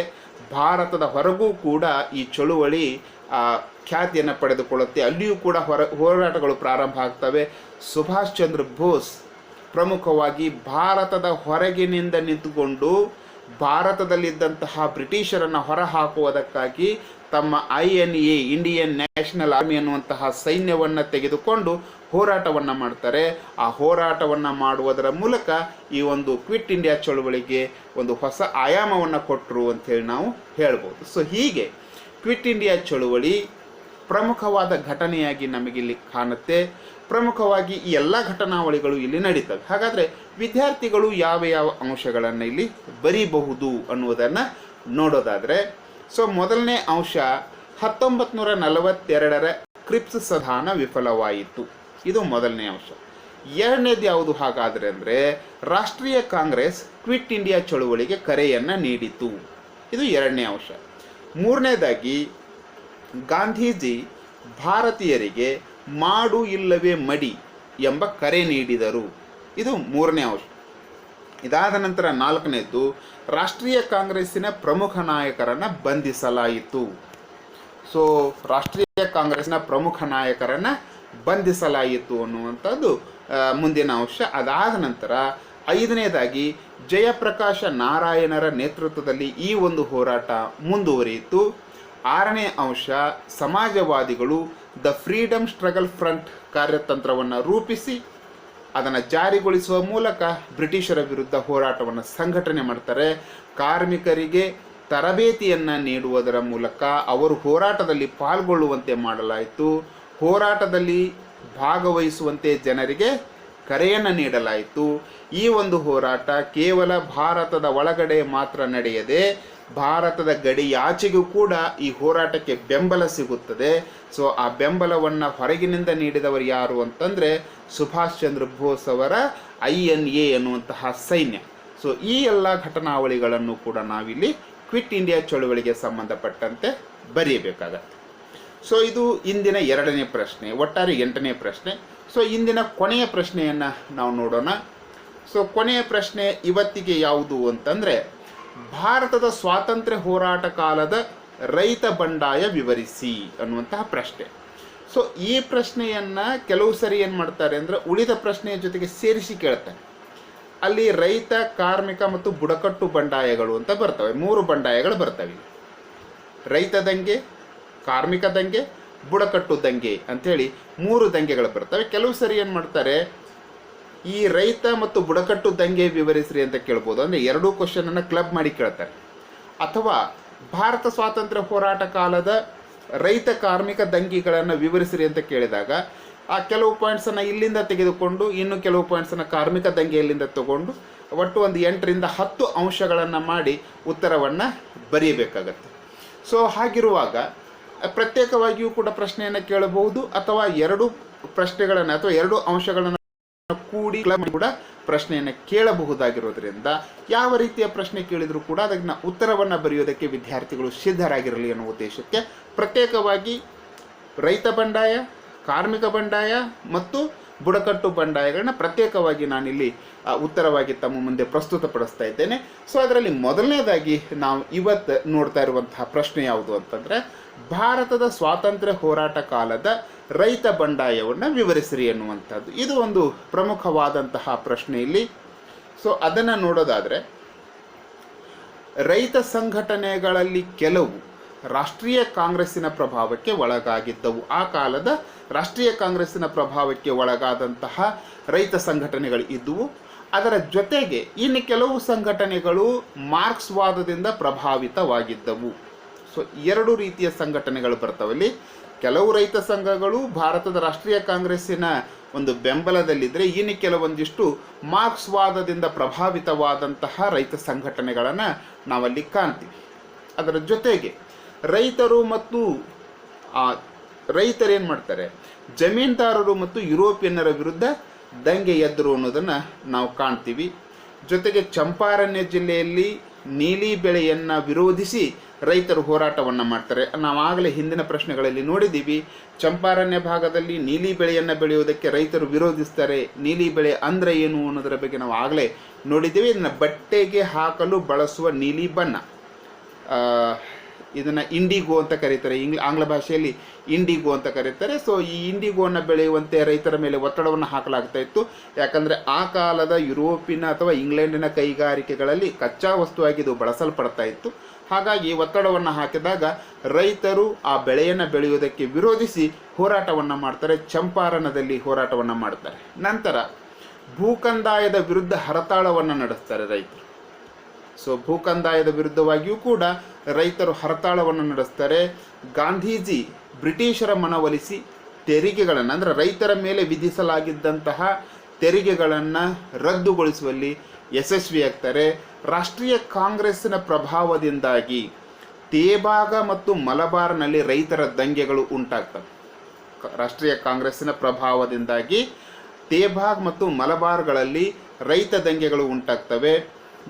ಭಾರತದ ಹೊರಗೂ ಕೂಡ ಈ ಚಳುವಳಿ ಖ್ಯಾತಿಯನ್ನು ಪಡೆದುಕೊಳ್ಳುತ್ತೆ. ಅಲ್ಲಿಯೂ ಕೂಡ ಹೋರಾಟಗಳು ಪ್ರಾರಂಭ ಆಗ್ತವೆ. ಸುಭಾಷ್ ಚಂದ್ರ ಬೋಸ್ ಪ್ರಮುಖವಾಗಿ ಭಾರತದ ಹೊರಗಿನಿಂದ ನಿಂತುಕೊಂಡು ಭಾರತದಲ್ಲಿದ್ದಂತಹ ಬ್ರಿಟಿಷರನ್ನು ಹೊರಹಾಕುವುದಕ್ಕಾಗಿ ತಮ್ಮ INA ಇಂಡಿಯನ್ ನ್ಯಾಷನಲ್ ಆರ್ಮಿ ಅನ್ನುವಂತಹ ಸೈನ್ಯವನ್ನು ತೆಗೆದುಕೊಂಡು ಹೋರಾಟವನ್ನು ಮಾಡ್ತಾರೆ. ಆ ಹೋರಾಟವನ್ನು ಮಾಡುವುದರ ಮೂಲಕ ಈ ಒಂದು ಕ್ವಿಟ್ ಇಂಡಿಯಾ ಚಳುವಳಿಗೆ ಒಂದು ಹೊಸ ಆಯಾಮವನ್ನು ಕೊಟ್ಟರು ಅಂಥೇಳಿ ನಾವು ಹೇಳ್ಬೋದು. ಸೊ ಹೀಗೆ ಕ್ವಿಟ್ ಇಂಡಿಯಾ ಚಳುವಳಿ ಪ್ರಮುಖವಾದ ಘಟನೆಯಾಗಿ ನಮಗಿಲ್ಲಿ ಕಾಣುತ್ತೆ. ಪ್ರಮುಖವಾಗಿ ಈ ಎಲ್ಲ ಘಟನಾವಳಿಗಳು ಇಲ್ಲಿ ನಡೀತವೆ. ಹಾಗಾದರೆ ವಿದ್ಯಾರ್ಥಿಗಳು ಯಾವ ಯಾವ ಅಂಶಗಳನ್ನು ಇಲ್ಲಿ ಬರೀಬಹುದು ಅನ್ನುವುದನ್ನು ನೋಡೋದಾದರೆ, ಸೊ ಮೊದಲನೇ ಅಂಶ 1942ರ ಕ್ರಿಪ್ಸ್ ಸಂಧಾನ ವಿಫಲವಾಯಿತು. ಇದು ಮೊದಲನೇ ಅಂಶ. ಎರಡನೇದು ಯಾವುದು ಹಾಗಾದರೆ ಅಂದರೆ ರಾಷ್ಟ್ರೀಯ ಕಾಂಗ್ರೆಸ್ ಕ್ವಿಟ್ ಇಂಡಿಯಾ ಚಳುವಳಿಗೆ ಕರೆಯನ್ನು ನೀಡಿತು. ಇದು ಎರಡನೇ ಅಂಶ. ಮೂರನೇದಾಗಿ ಗಾಂಧೀಜಿ ಭಾರತೀಯರಿಗೆ ಮಾಡು ಇಲ್ಲವೇ ಮಡಿ ಎಂಬ ಕರೆ ನೀಡಿದರು. ಇದು ಮೂರನೇ ಅಂಶ. ಇದಾದ ನಂತರ ನಾಲ್ಕನೇದು ರಾಷ್ಟ್ರೀಯ ಕಾಂಗ್ರೆಸ್ಸಿನ ಪ್ರಮುಖ ನಾಯಕರನ್ನು ಬಂಧಿಸಲಾಯಿತು. ಸೊ ರಾಷ್ಟ್ರೀಯ ಕಾಂಗ್ರೆಸ್ನ ಪ್ರಮುಖ ನಾಯಕರನ್ನು ಬಂಧಿಸಲಾಯಿತು ಅನ್ನುವಂಥದ್ದು ಮುಂದಿನ ಅಂಶ. ಅದಾದ ನಂತರ ಐದನೇದಾಗಿ ಜಯಪ್ರಕಾಶ ನಾರಾಯಣರ ನೇತೃತ್ವದಲ್ಲಿ ಈ ಒಂದು ಹೋರಾಟ ಮುಂದುವರಿಯಿತು. ಆರನೇ ಅಂಶ ಸಮಾಜವಾದಿಗಳು ದ ಫ್ರೀಡಮ್ ಸ್ಟ್ರಗಲ್ ಫ್ರಂಟ್ ಕಾರ್ಯತಂತ್ರವನ್ನು ರೂಪಿಸಿ ಅದನ್ನು ಜಾರಿಗೊಳಿಸುವ ಮೂಲಕ ಬ್ರಿಟಿಷರ ವಿರುದ್ಧ ಹೋರಾಟವನ್ನು ಸಂಘಟನೆ ಮಾಡ್ತಾರೆ. ಕಾರ್ಮಿಕರಿಗೆ ತರಬೇತಿಯನ್ನು ನೀಡುವುದರ ಮೂಲಕ ಅವರು ಹೋರಾಟದಲ್ಲಿ ಪಾಲ್ಗೊಳ್ಳುವಂತೆ ಮಾಡಲಾಯಿತು. ಹೋರಾಟದಲ್ಲಿ ಭಾಗವಹಿಸುವಂತೆ ಜನರಿಗೆ ಕರೆಯನ್ನು ನೀಡಲಾಯಿತು. ಈ ಒಂದು ಹೋರಾಟ ಕೇವಲ ಭಾರತದ ಒಳಗಡೆ ಮಾತ್ರ ನಡೆಯದೆ ಭಾರತದ ಗಡಿಯಾಚೆಗೂ ಕೂಡ ಈ ಹೋರಾಟಕ್ಕೆ ಬೆಂಬಲ ಸಿಗುತ್ತದೆ. ಸೊ ಆ ಬೆಂಬಲವನ್ನು ಹೊರಗಿನಿಂದ ನೀಡಿದವರು ಯಾರು ಅಂತಂದರೆ ಸುಭಾಷ್ ಚಂದ್ರ ಬೋಸ್ ಅವರ INA ಎನ್ನುವಂತಹ ಸೈನ್ಯ. ಸೊ ಈ ಎಲ್ಲ ಘಟನಾವಳಿಗಳನ್ನು ಕೂಡ ನಾವಿಲ್ಲಿ ಕ್ವಿಟ್ ಇಂಡಿಯಾ ಚಳುವಳಿಗೆ ಸಂಬಂಧಪಟ್ಟಂತೆ ಬರೆಯಬೇಕಾಗತ್ತೆ. ಸೊ ಇದು ಇಂದಿನ 2ನೇ ಪ್ರಶ್ನೆ, ಒಟ್ಟಾರೆ 8ನೇ ಪ್ರಶ್ನೆ. ಸೊ ಇಂದಿನ ಕೊನೆಯ ಪ್ರಶ್ನೆಯನ್ನು ನಾವು ನೋಡೋಣ. ಸೊ ಕೊನೆಯ ಪ್ರಶ್ನೆ ಇವತ್ತಿಗೆ ಯಾವುದು ಅಂತಂದರೆ, ಭಾರತದ ಸ್ವಾತಂತ್ರ್ಯ ಹೋರಾಟ ಕಾಲದ ರೈತ ಬಂಡಾಯ ವಿವರಿಸಿ ಅನ್ನುವಂತಹ ಪ್ರಶ್ನೆ. ಸೊ ಈ ಪ್ರಶ್ನೆಯನ್ನು ಕೆಲವು ಸರಿ ಏನು ಮಾಡ್ತಾರೆ ಅಂದರೆ ಉಳಿದ ಪ್ರಶ್ನೆಯ ಜೊತೆಗೆ ಸೇರಿಸಿ ಕೇಳ್ತಾರೆ. ಅಲ್ಲಿ ರೈತ, ಕಾರ್ಮಿಕ ಮತ್ತು ಬುಡಕಟ್ಟು ಬಂಡಾಯಗಳು ಅಂತ ಬರ್ತವೆ. 3 ಬಂಡಾಯಗಳು ಬರ್ತವೆ. ರೈತ ದಂಗೆ, ಕಾರ್ಮಿಕ ದಂಗೆ, ಬುಡಕಟ್ಟು ದಂಗೆ ಅಂಥೇಳಿ 3 ದಂಗೆಗಳು ಬರ್ತವೆ. ಕೆಲವು ಸರಿ ಏನು ಮಾಡ್ತಾರೆ, ಈ ರೈತ ಮತ್ತು ಬುಡಕಟ್ಟು ದಂಗೆ ವಿವರಿಸ್ರಿ ಅಂತ ಕೇಳ್ಬೋದು. ಅಂದರೆ 2 ಕ್ವಶನನ್ನು ಕ್ಲಬ್ ಮಾಡಿ ಕೇಳ್ತಾರೆ. ಅಥವಾ ಭಾರತ ಸ್ವಾತಂತ್ರ್ಯ ಹೋರಾಟ ಕಾಲದ ರೈತ ಕಾರ್ಮಿಕ ದಂಗೆಗಳನ್ನು ವಿವರಿಸ್ರಿ ಅಂತ ಕೇಳಿದಾಗ ಆ ಕೆಲವು ಪಾಯಿಂಟ್ಸನ್ನು ಇಲ್ಲಿಂದ ತೆಗೆದುಕೊಂಡು ಇನ್ನು ಕೆಲವು ಪಾಯಿಂಟ್ಸನ್ನು ಕಾರ್ಮಿಕ ದಂಗೆಯಲ್ಲಿಂದ ತಗೊಂಡು ಒಟ್ಟು ಒಂದು 8ರಿಂದ 10 ಅಂಶಗಳನ್ನು ಮಾಡಿ ಉತ್ತರವನ್ನು ಬರೆಯಬೇಕಾಗತ್ತೆ. ಸೊ ಹಾಗಿರುವಾಗ ಪ್ರತ್ಯೇಕವಾಗಿಯೂ ಕೂಡ ಪ್ರಶ್ನೆಯನ್ನು ಕೇಳಬಹುದು, ಅಥವಾ 2 ಪ್ರಶ್ನೆಗಳನ್ನು ಅಥವಾ 2 ಅಂಶಗಳನ್ನು ಕೂಡಿ ಕೂಡ ಪ್ರಶ್ನೆಯನ್ನು ಕೇಳಬಹುದಾಗಿರೋದ್ರಿಂದ ಯಾವ ರೀತಿಯ ಪ್ರಶ್ನೆ ಕೇಳಿದರೂ ಕೂಡ ಅದಕ್ಕೆ ಉತ್ತರವನ್ನು ಬರೆಯೋದಕ್ಕೆ ವಿದ್ಯಾರ್ಥಿಗಳು ಸಿದ್ಧರಾಗಿರಲಿ ಅನ್ನೋ ಉದ್ದೇಶಕ್ಕೆ ಪ್ರತ್ಯೇಕವಾಗಿ ರೈತ ಬಂಡಾಯ, ಕಾರ್ಮಿಕ ಬಂಡಾಯ ಮತ್ತು ಬುಡಕಟ್ಟು ಬಂಡಾಯಗಳನ್ನ ಪ್ರತ್ಯೇಕವಾಗಿ ನಾನಿಲ್ಲಿ ಉತ್ತರವಾಗಿ ತಮ್ಮ ಮುಂದೆ ಪ್ರಸ್ತುತಪಡಿಸ್ತಾ ಇದ್ದೇನೆ. ಸೊ ಅದರಲ್ಲಿ ಮೊದಲನೇದಾಗಿ ನಾವು ಇವತ್ತು ನೋಡ್ತಾ ಇರುವಂತಹ ಪ್ರಶ್ನೆ ಯಾವುದು ಅಂತಂದರೆ, ಭಾರತದ ಸ್ವಾತಂತ್ರ್ಯ ಹೋರಾಟ ಕಾಲದ ರೈತ ಬಂಡಾಯವನ್ನು ವಿವರಿಸಿರಿ ಎನ್ನುವಂಥದ್ದು. ಇದು ಒಂದು ಪ್ರಮುಖವಾದಂತಹ ಪ್ರಶ್ನೆ ಇಲ್ಲಿ. ಸೊ ಅದನ್ನು ನೋಡೋದಾದರೆ, ರೈತ ಸಂಘಟನೆಗಳಲ್ಲಿ ಕೆಲವು ರಾಷ್ಟ್ರೀಯ ಕಾಂಗ್ರೆಸ್ಸಿನ ಪ್ರಭಾವಕ್ಕೆ ಒಳಗಾಗಿದ್ದವು. ಆ ಕಾಲದ ರಾಷ್ಟ್ರೀಯ ಕಾಂಗ್ರೆಸ್ಸಿನ ಪ್ರಭಾವಕ್ಕೆ ಒಳಗಾದಂತಹ ರೈತ ಸಂಘಟನೆಗಳು ಇದ್ದುವು. ಅದರ ಜೊತೆಗೆ ಇನ್ನು ಕೆಲವು ಸಂಘಟನೆಗಳು ಮಾರ್ಕ್ಸ್ವಾದದಿಂದ ಪ್ರಭಾವಿತವಾಗಿದ್ದವು. ಸೊ 2 ರೀತಿಯ ಸಂಘಟನೆಗಳು ಬರ್ತವಲ್ಲಿ. ಕೆಲವು ರೈತ ಸಂಘಗಳು ಭಾರತದ ರಾಷ್ಟ್ರೀಯ ಕಾಂಗ್ರೆಸ್ಸಿನ ಒಂದು ಬೆಂಬಲದಲ್ಲಿದ್ದರೆ, ಇನ್ನು ಕೆಲವೊಂದಿಷ್ಟು ಮಾರ್ಕ್ಸ್ವಾದದಿಂದ ಪ್ರಭಾವಿತವಾದಂತಹ ರೈತ ಸಂಘಟನೆಗಳನ್ನು ನಾವಲ್ಲಿ ಕಾಣ್ತೀವಿ. ಅದರ ಜೊತೆಗೆ ರೈತರು ಮತ್ತು ರೈತರೇನು ಮಾಡ್ತಾರೆ, ಜಮೀನ್ದಾರರು ಮತ್ತು ಯುರೋಪಿಯನ್ನರ ವಿರುದ್ಧ ದಂಗೆ ಎದ್ದರು ಅನ್ನೋದನ್ನು ನಾವು ಕಾಣ್ತೀವಿ. ಜೊತೆಗೆ ಚಂಪಾರಣ್ಯ ಜಿಲ್ಲೆಯಲ್ಲಿ ನೀಲಿ ಬೆಳೆಯನ್ನು ವಿರೋಧಿಸಿ ರೈತರು ಹೋರಾಟವನ್ನು ಮಾಡ್ತಾರೆ. ನಾವಾಗಲೇ ಹಿಂದಿನ ಪ್ರಶ್ನೆಗಳಲ್ಲಿ ನೋಡಿದ್ದೀವಿ, ಚಂಪಾರಣ್ಯ ಭಾಗದಲ್ಲಿ ನೀಲಿ ಬೆಳೆಯನ್ನು ಬೆಳೆಯುವುದಕ್ಕೆ ರೈತರು ವಿರೋಧಿಸ್ತಾರೆ. ನೀಲಿ ಬೆಳೆ ಅಂದರೆ ಏನು ಅನ್ನೋದರ ಬಗ್ಗೆ ನಾವು ಆಗಲೇ ನೋಡಿದ್ದೀವಿ. ಇದನ್ನು ಬಟ್ಟೆಗೆ ಹಾಕಲು ಬಳಸುವ ನೀಲಿ ಬಣ್ಣ, ಇದನ್ನು ಇಂಡಿಗೋ ಅಂತ ಕರೀತಾರೆ. ಆಂಗ್ಲ ಭಾಷೆಯಲ್ಲಿ ಇಂಡಿಗೋ ಅಂತ ಕರೀತಾರೆ. ಸೊ ಈ ಇಂಡಿಗೋವನ್ನು ಬೆಳೆಯುವಂತೆ ರೈತರ ಮೇಲೆ ಒತ್ತಡವನ್ನು ಹಾಕಲಾಗ್ತಾ ಇತ್ತು. ಯಾಕಂದರೆ ಆ ಕಾಲದ ಯುರೋಪಿನ ಅಥವಾ ಇಂಗ್ಲೆಂಡಿನ ಕೈಗಾರಿಕೆಗಳಲ್ಲಿ ಕಚ್ಚಾ ವಸ್ತುವಾಗಿ ಇದು ಬಳಸಲ್ಪಡ್ತಾ ಇತ್ತು. ಹಾಗಾಗಿ ಒತ್ತಡವನ್ನು ಹಾಕಿದಾಗ ರೈತರು ಆ ಬೆಳೆಯನ್ನು ಬೆಳೆಯುವುದಕ್ಕೆ ವಿರೋಧಿಸಿ ಹೋರಾಟವನ್ನು ಮಾಡ್ತಾರೆ. ಚಂಪಾರಣದಲ್ಲಿ ಹೋರಾಟವನ್ನು ಮಾಡ್ತಾರೆ. ನಂತರ ಭೂಕಂದಾಯದ ವಿರುದ್ಧ ಹರತಾಳವನ್ನು ನಡೆಸ್ತಾರೆ ರೈತರು. ಸೊ ಭೂಕಂದಾಯದ ವಿರುದ್ಧವಾಗಿಯೂ ಕೂಡ ರೈತರು ಹರತಾಳವನ್ನು ನಡೆಸ್ತಾರೆ. ಗಾಂಧೀಜಿ ಬ್ರಿಟಿಷರ ಮನವೊಲಿಸಿ ತೆರಿಗೆಗಳನ್ನು, ಅಂದರೆ ರೈತರ ಮೇಲೆ ವಿಧಿಸಲಾಗಿದ್ದಂತಹ ತೆರಿಗೆಗಳನ್ನು ರದ್ದುಗೊಳಿಸುವಲ್ಲಿ ಯಶಸ್ವಿಯಾಗ್ತಾರೆ. ರಾಷ್ಟ್ರೀಯ ಕಾಂಗ್ರೆಸ್ಸಿನ ಪ್ರಭಾವದಿಂದಾಗಿ ತೇಬಾಗ ಮತ್ತು ಮಲಬಾರ್ನಲ್ಲಿ ರೈತರ ದಂಗೆಗಳು ಉಂಟಾಗ್ತವೆ. ರಾಷ್ಟ್ರೀಯ ಕಾಂಗ್ರೆಸ್ಸಿನ ಪ್ರಭಾವದಿಂದಾಗಿ ತೇಬಾಗ್ ಮತ್ತು ಮಲಬಾರ್ಗಳಲ್ಲಿ ರೈತ ದಂಗೆಗಳು ಉಂಟಾಗ್ತವೆ.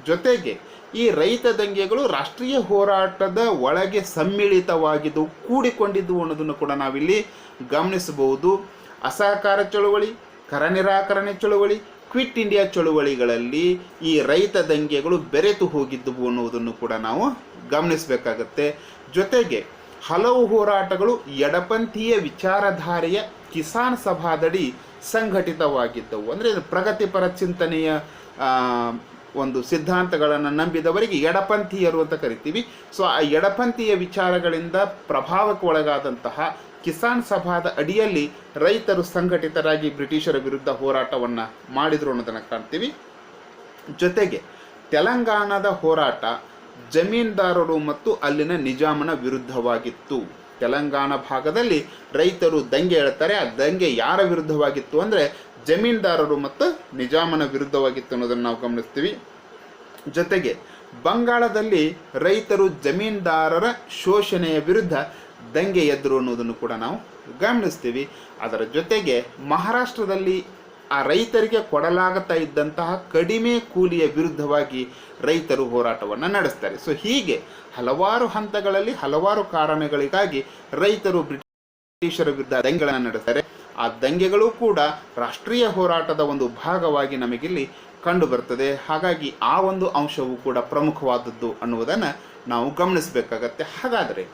ಜೊತೆಗೆ ಈ ರೈತ ದಂಗೆಗಳು ರಾಷ್ಟ್ರೀಯ ಹೋರಾಟದ ಒಳಗೆ ಸಮ್ಮಿಳಿತವಾಗಿದ್ದು ಕೂಡಿಕೊಂಡಿದ್ದು ಅನ್ನೋದನ್ನು ಕೂಡ ನಾವಿಲ್ಲಿ ಗಮನಿಸಬಹುದು. ಅಸಹಕಾರ ಚಳುವಳಿ, ಕರ ನಿರಾಕರಣೆ ಚಳುವಳಿ, ಕ್ವಿಟ್ ಇಂಡಿಯಾ ಚಳುವಳಿಗಳಲ್ಲಿ ಈ ರೈತ ದಂಗೆಗಳು ಬೆರೆತು ಹೋಗಿದ್ದವು ಅನ್ನುವುದನ್ನು ಕೂಡ ನಾವು ಗಮನಿಸಬೇಕಾಗತ್ತೆ. ಜೊತೆಗೆ ಹಲವು ಹೋರಾಟಗಳು ಎಡಪಂಥೀಯ ವಿಚಾರಧಾರೆಯ ಕಿಸಾನ್ ಸಭಾದಡಿ ಸಂಘಟಿತವಾಗಿದ್ದವು. ಅಂದರೆ ಪ್ರಗತಿಪರ ಚಿಂತನೆಯ ಒಂದು ಸಿದ್ಧಾಂತಗಳನ್ನು ನಂಬಿದವರಿಗೆ ಎಡಪಂಥೀಯರು ಅಂತ ಕರಿತೀವಿ. ಸೊ ಆ ಎಡಪಂಥೀಯ ವಿಚಾರಗಳಿಂದ ಪ್ರಭಾವಕ್ಕೆ ಒಳಗಾದಂತಹ ಕಿಸಾನ್ ಸಭಾದ ಅಡಿಯಲ್ಲಿ ರೈತರು ಸಂಘಟಿತರಾಗಿ ಬ್ರಿಟಿಷರ ವಿರುದ್ಧ ಹೋರಾಟವನ್ನು ಮಾಡಿದರು ಅನ್ನೋದನ್ನು ಕಾಣ್ತೀವಿ. ಜೊತೆಗೆ ತೆಲಂಗಾಣದ ಹೋರಾಟ ಜಮೀನ್ದಾರರು ಮತ್ತು ಅಲ್ಲಿನ ನಿಜಾಮನ ವಿರುದ್ಧವಾಗಿತ್ತು. ತೆಲಂಗಾಣ ಭಾಗದಲ್ಲಿ ರೈತರು ದಂಗೆ ಹೇಳ್ತಾರೆ. ಆ ದಂಗೆ ಯಾರ ವಿರುದ್ಧವಾಗಿತ್ತು ಅಂದರೆ ಜಮೀನ್ದಾರರು ಮತ್ತು ನಿಜಾಮನ ವಿರುದ್ಧವಾಗಿತ್ತು ಅನ್ನೋದನ್ನು ನಾವು ಗಮನಿಸ್ತೀವಿ. ಜೊತೆಗೆ ಬಂಗಾಳದಲ್ಲಿ ರೈತರು ಜಮೀನ್ದಾರರ ಶೋಷಣೆಯ ವಿರುದ್ಧ ದಂಗೆ ಎದ್ರು ಅನ್ನೋದನ್ನು ಕೂಡ ನಾವು ಗಮನಿಸ್ತೀವಿ. ಅದರ ಜೊತೆಗೆ ಮಹಾರಾಷ್ಟ್ರದಲ್ಲಿ ಆ ರೈತರಿಗೆ ಕೊಡಲಾಗುತ್ತಾ ಇದ್ದಂತಹ ಕಡಿಮೆ ಕೂಲಿಯ ವಿರುದ್ಧವಾಗಿ ರೈತರು ಹೋರಾಟವನ್ನು ನಡೆಸ್ತಾರೆ. ಸೊ ಹೀಗೆ ಹಲವಾರು ಹಂತಗಳಲ್ಲಿ ಹಲವಾರು ಕಾರಣಗಳಿಗಾಗಿ ರೈತರು ಬ್ರಿಟಿಷರ ವಿರುದ್ಧ ದಂಗೆಗಳನ್ನು ನಡೆಸ್ತಾರೆ. ಆ ದಂಗೆಗಳು ಕೂಡ ರಾಷ್ಟ್ರೀಯ ಹೋರಾಟದ ಒಂದು ಭಾಗವಾಗಿ ನಮಗಿಲ್ಲಿ ಕಂಡು ಬರ್ತದೆ. ಹಾಗಾಗಿ ಆ ಒಂದು ಅಂಶವು ಕೂಡ ಪ್ರಮುಖವಾದದ್ದು ಅನ್ನುವುದನ್ನು ನಾವು ಗಮನಿಸಬೇಕಾಗತ್ತೆ. ಹಾಗಾದರೆ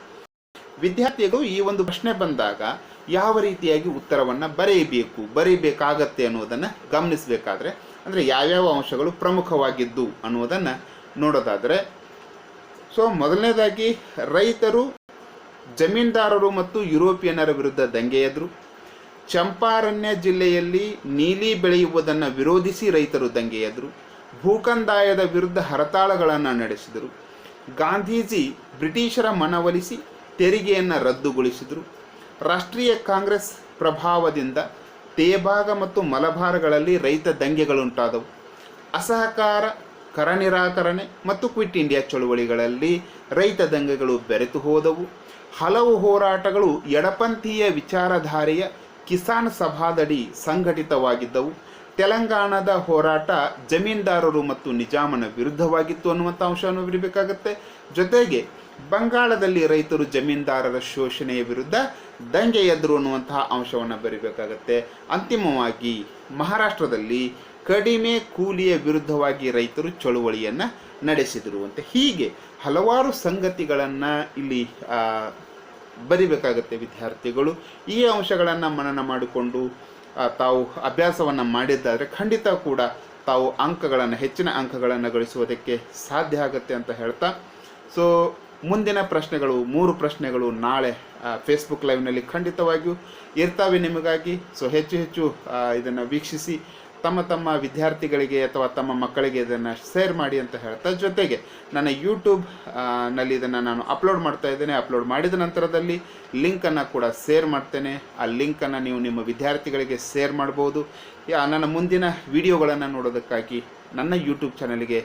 ವಿದ್ಯಾರ್ಥಿಗಳು ಈ ಒಂದು ಪ್ರಶ್ನೆ ಬಂದಾಗ ಯಾವ ರೀತಿಯಾಗಿ ಉತ್ತರವನ್ನು ಬರೀಬೇಕಾಗತ್ತೆ ಅನ್ನೋದನ್ನು ಗಮನಿಸಬೇಕಾದ್ರೆ, ಅಂದರೆ ಯಾವ್ಯಾವ ಅಂಶಗಳು ಪ್ರಮುಖವಾಗಿದ್ದು ಅನ್ನೋದನ್ನು ನೋಡೋದಾದರೆ, ಸೊ ಮೊದಲನೇದಾಗಿ ರೈತರು ಜಮೀನ್ದಾರರು ಮತ್ತು ಯುರೋಪಿಯನ್ನರ ವಿರುದ್ಧ ದಂಗೆ ಎದ್ರು. ಚಂಪಾರಣ್ಯ ಜಿಲ್ಲೆಯಲ್ಲಿ ನೀಲಿ ಬೆಳೆಯುವುದನ್ನು ವಿರೋಧಿಸಿ ರೈತರು ದಂಗೆ ಎದ್ರು. ಭೂಕಂದಾಯದ ವಿರುದ್ಧ ಹರತಾಳಗಳನ್ನು ನಡೆಸಿದರು. ಗಾಂಧೀಜಿ ಬ್ರಿಟಿಷರ ಮನವೊಲಿಸಿ ತೆರಿಗೆಯನ್ನು ರದ್ದುಗೊಳಿಸಿದರು. ರಾಷ್ಟ್ರೀಯ ಕಾಂಗ್ರೆಸ್ ಪ್ರಭಾವದಿಂದ ತೇಭಾಗ ಮತ್ತು ಮಲಬಾರ್ಗಳಲ್ಲಿ ರೈತ ದಂಗೆಗಳುಂಟಾದವು. ಅಸಹಕಾರ, ಕರ ನಿರಾಕರಣೆ ಮತ್ತು ಕ್ವಿಟ್ ಇಂಡಿಯಾ ಚಳುವಳಿಗಳಲ್ಲಿ ರೈತ ದಂಗೆಗಳು ಬೆರೆತು ಹೋದವು. ಹಲವು ಹೋರಾಟಗಳು ಎಡಪಂಥೀಯ ವಿಚಾರಧಾರೆಯ ಕಿಸಾನ್ ಸಭಾದಡಿ ಸಂಘಟಿತವಾಗಿದ್ದವು. ತೆಲಂಗಾಣದ ಹೋರಾಟ ಜಮೀನ್ದಾರರು ಮತ್ತು ನಿಜಾಮನ ವಿರುದ್ಧವಾಗಿತ್ತು ಅನ್ನುವಂಥ ಅಂಶವನ್ನು ಬಿಡಬೇಕಾಗತ್ತೆ. ಜೊತೆಗೆ ಬಂಗಾಳದಲ್ಲಿ ರೈತರು ಜಮೀನ್ದಾರರ ಶೋಷಣೆಯ ವಿರುದ್ಧ ದಂಗೆ ಎದ್ರು ಅನ್ನುವಂತಹ ಅಂಶವನ್ನು ಬರೀಬೇಕಾಗತ್ತೆ. ಅಂತಿಮವಾಗಿ ಮಹಾರಾಷ್ಟ್ರದಲ್ಲಿ ಕಡಿಮೆ ಕೂಲಿಯ ವಿರುದ್ಧವಾಗಿ ರೈತರು ಚಳುವಳಿಯನ್ನು ನಡೆಸಿದರು ಅಂತ ಹೀಗೆ ಹಲವಾರು ಸಂಗತಿಗಳನ್ನು ಇಲ್ಲಿ ಬರಿಬೇಕಾಗತ್ತೆ ವಿದ್ಯಾರ್ಥಿಗಳು. ಈ ಅಂಶಗಳನ್ನು ಮನನ ಮಾಡಿಕೊಂಡು ತಾವು ಅಭ್ಯಾಸವನ್ನು ಮಾಡಿದ್ದಾದರೆ ಖಂಡಿತ ಕೂಡ ತಾವು ಹೆಚ್ಚಿನ ಅಂಕಗಳನ್ನು ಗಳಿಸುವುದಕ್ಕೆ ಸಾಧ್ಯ ಆಗುತ್ತೆ ಅಂತ ಹೇಳ್ತಾ, ಸೊ ಮುಂದಿನ ಪ್ರಶ್ನೆಗಳು 3 ಪ್ರಶ್ನೆಗಳು ನಾಳೆ ಫೇಸ್ಬುಕ್ ಲೈವ್ನಲ್ಲಿ ಖಂಡಿತವಾಗಿಯೂ ಇರ್ತಾವೆ ನಿಮಗಾಗಿ. ಸೊ ಹೆಚ್ಚು ಇದನ್ನು ವೀಕ್ಷಿಸಿ ತಮ್ಮ ವಿದ್ಯಾರ್ಥಿಗಳಿಗೆ ಅಥವಾ ತಮ್ಮ ಮಕ್ಕಳಿಗೆ ಇದನ್ನು ಶೇರ್ ಮಾಡಿ ಅಂತ ಹೇಳ್ತಾ, ಜೊತೆಗೆ ನನ್ನ ಯೂಟ್ಯೂಬ್ನಲ್ಲಿ ಇದನ್ನು ನಾನು ಅಪ್ಲೋಡ್ ಮಾಡ್ತಾ ಇದ್ದೇನೆ. ಅಪ್ಲೋಡ್ ಮಾಡಿದ ನಂತರದಲ್ಲಿ ಲಿಂಕನ್ನು ಕೂಡ ಶೇರ್ ಮಾಡ್ತೇನೆ. ಆ ಲಿಂಕನ್ನು ನೀವು ನಿಮ್ಮ ವಿದ್ಯಾರ್ಥಿಗಳಿಗೆ ಶೇರ್ ಮಾಡ್ಬೋದು. ನನ್ನ ಮುಂದಿನ ವಿಡಿಯೋಗಳನ್ನು ನೋಡೋದಕ್ಕಾಗಿ ನನ್ನ ಯೂಟ್ಯೂಬ್ ಚಾನಲ್ಗೆ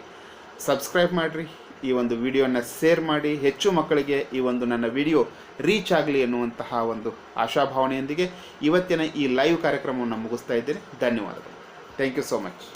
ಸಬ್ಸ್ಕ್ರೈಬ್ ಮಾಡಿರಿ. ಈ ಒಂದು ವಿಡಿಯೋನ ಶೇರ್ ಮಾಡಿ, ಹೆಚ್ಚು ಮಕ್ಕಳಿಗೆ ಈ ಒಂದು ನನ್ನ ವಿಡಿಯೋ ರೀಚ್ ಆಗಲಿ ಎನ್ನುವಂತಹ ಒಂದು ಆಶಾಭಾವನೆಯೊಂದಿಗೆ ಇವತ್ತಿನ ಈ ಲೈವ್ ಕಾರ್ಯಕ್ರಮವನ್ನು ಮುಗಿಸ್ತಾ ಇದ್ದೇನೆ. ಧನ್ಯವಾದಗಳು. Thank you so much.